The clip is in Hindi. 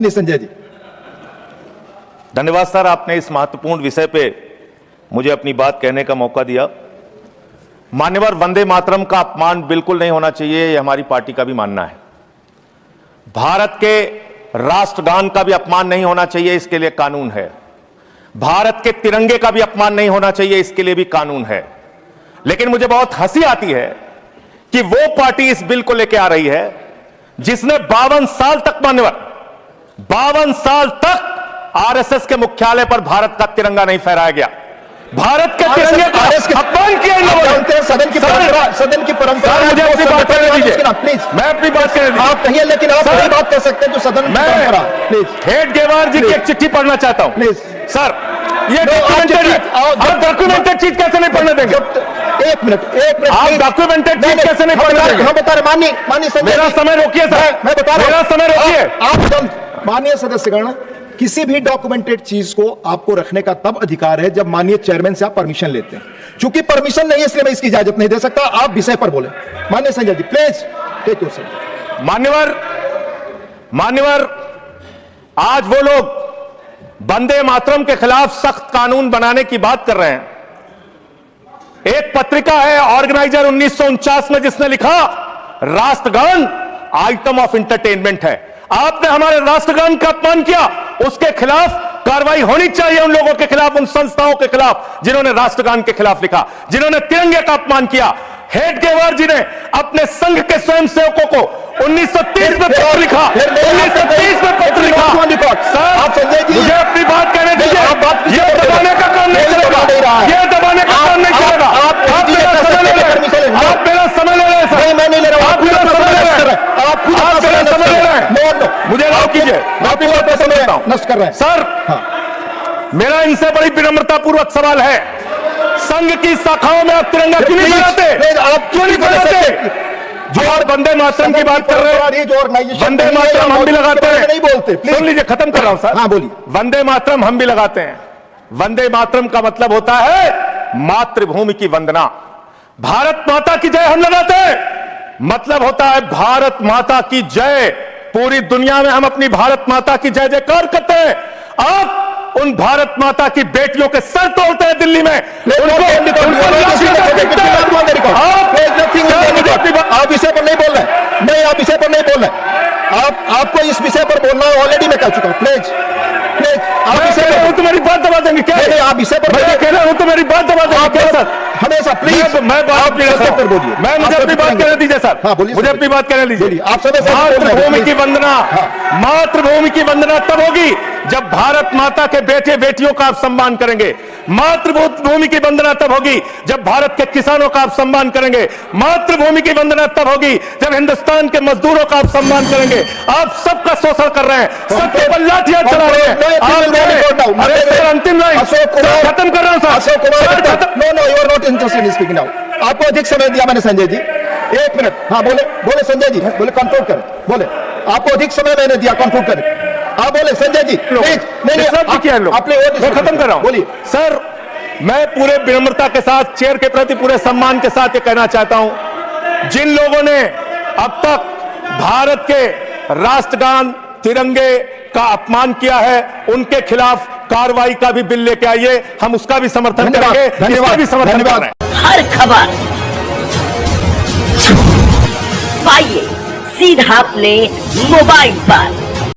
संजय जी। धन्यवाद सर, आपने इस महत्वपूर्ण विषय पे मुझे अपनी बात कहने का मौका दिया। मान्यवर, वंदे मातरम का अपमान बिल्कुल नहीं होना चाहिए, ये हमारी पार्टी का भी मानना है। भारत के राष्ट्रगान का भी अपमान नहीं होना चाहिए, इसके लिए कानून है। भारत के तिरंगे का भी अपमान नहीं होना चाहिए, इसके लिए भी कानून है। लेकिन मुझे बहुत हंसी आती है कि वो पार्टी इस बिल को लेकर आ रही है जिसने 52 साल तक, मान्यवर 52 साल तक आरएसएस के मुख्यालय पर भारत का तिरंगा नहीं फहराया गया। भारत के तिरंगे का अपमान किया इन लोगों ने। सदन की परंपरा मुझे अपनी बात करने दीजिए, प्लीज। मैं अपनी बात करने दीजिए। आप कहिए, लेकिन आप वही बात कर सकते हैं जो सदन की परंपरा। प्लीज, हेडगेवार जी की एक चिट्ठी पढ़ना चाहता हूं। प्लीज सर, ये डॉक्यूमेंटेड चीज कैसे नहीं पढ़ने देंगे? एक मिनट आप डॉक्यूमेंटेड चीज कैसे नहीं पढ़ने देंगे? हम बता रहे, माननीय संजय, मेरा समय रोकिए सर, मैं बता रहा हूं, मेरा समय रोकिए। आप माननीय सदस्यगण, किसी भी डॉक्यूमेंटेड चीज को आपको रखने का तब अधिकार है जब माननीय चेयरमैन से आप परमिशन लेते हैं। चूंकि परमिशन नहीं है, इसलिए मैं इसकी इजाजत नहीं दे सकता। आप विषय पर बोले। माननीय Sanjay ji, please take your seat. मान्यवर, आज वो लोग वंदे मातरम के खिलाफ सख्त कानून बनाने की बात कर रहे हैं। एक पत्रिका है ऑर्गेनाइजर 1949 में, जिसने लिखा राष्ट्रगान आइटम ऑफ एंटरटेनमेंट है। आपने हमारे राष्ट्रगान का अपमान किया, उसके खिलाफ कार्रवाई होनी चाहिए। उन लोगों के खिलाफ, उन संस्थाओं के खिलाफ जिन्होंने राष्ट्रगान के खिलाफ लिखा, जिन्होंने तिरंगे का अपमान किया। हेडगेवार जी ने अपने संघ के स्वयंसेवकों को 1930 में पत्र लिखा, 1930 में पत्र लिखा। सर, मुझे अपनी बात कहने दीजिए। ये दबाने का काम नहीं चलेगा, ये दबाने का काम नहीं चलेगा। आप मेरा समय ले रहे हैं, आप मेरा समय ले रहे हैं सर। मैं नहीं ले रहा हूं, आप मेरा समय ले रहे हैं, आप खुद आप मेरा समय ले रहे हैं। मुझे राव कीजिए, मैं अपनी बात पर समझता हूं। नष्ट कर रहे हैं सर, मेरा इनसे बड़ी विनम्रता पूर्वक सवाल है, संघ की शाखाओं में आप तिरंगा क्यों नहीं फहराते? आप क्यों नहीं फहराते? जो आप वंदे मातरम की बात कर रहे हैं, वंदे मातरम हम भी लगाते हैं। नहीं बोलते, सुन लीजिए, खत्म कर रहा हूं सर। हाँ बोलिए। वंदे मातरम हम भी लगाते हैं। वंदे मातरम का मतलब होता है मातृभूमि की वंदना। भारत माता की जय हम लगाते हैं, मतलब होता है भारत माता की जय। पूरी दुनिया में हम अपनी भारत माता की जय जयकार करते हैं। आप उन भारत माता की बेटियों के सर तोड़ते हैं दिल्ली में। आप विषय पर नहीं बोल रहे, नहीं, आप विषय पर नहीं बोल रहे। आपको इस विषय पर बोलना ऑलरेडी मैं कह चुका हूं। प्लीज आप विषय पर, तो मेरी बात दबा देंगे क्या? आप विषय पर कह रहा हूं तो मेरी बात दबा देंगे क्या सर? हमेशा प्लीज, मैं बात पर बोलिए। मैं मुझे अपनी बात कहने दीजिए सर। हाँ बोलिए, मुझे अपनी बात कहने दीजिए। आप मातृभूमि की वंदना, मातृभूमि की वंदना तब होगी जब भारत माता के बेटे बेटियों का आप सम्मान करेंगे। मातृभूमि की वंदना तब होगी जब भारत के किसानों का आप सम्मान करेंगे। मातृभूमि की वंदना तब होगी जब हिंदुस्तान के मजदूरों का आप सम्मान करेंगे। आप सबका शोषण कर रहे हैं, सबके ऊपर लाठियां चला रहे हैं। अरे सर, अंतिम लाइन खत्म कर रहा हूं sir. Ashok Kumar, no, you are not interested in speaking now. आपको अधिक समय दिया मैंने संजय जी, 1 मिनट। हाँ बोले संजय जी, बोले कंक्लूड करें, बोले। आपको अधिक समय मैंने दिया, कंक्लूड करें। आप बोले संजय जी, प्लीज। मैं खत्म कर रहा हूं। बोलिए सर, मैं पूरे विनम्रता के साथ, चेयर के प्रति पूरे सम्मान के साथ ये कहना चाहता हूं, जिन लोगों ने अब तक भारत के राष्ट्रगान तिरंगे का अपमान किया है, उनके खिलाफ कार्रवाई का भी बिल लेके आइए। हम उसका भी समर्थन करेंगे, इसका भी समर्थन कर रहे हैं। हर खबर पाइए सीधा अपने मोबाइल पर।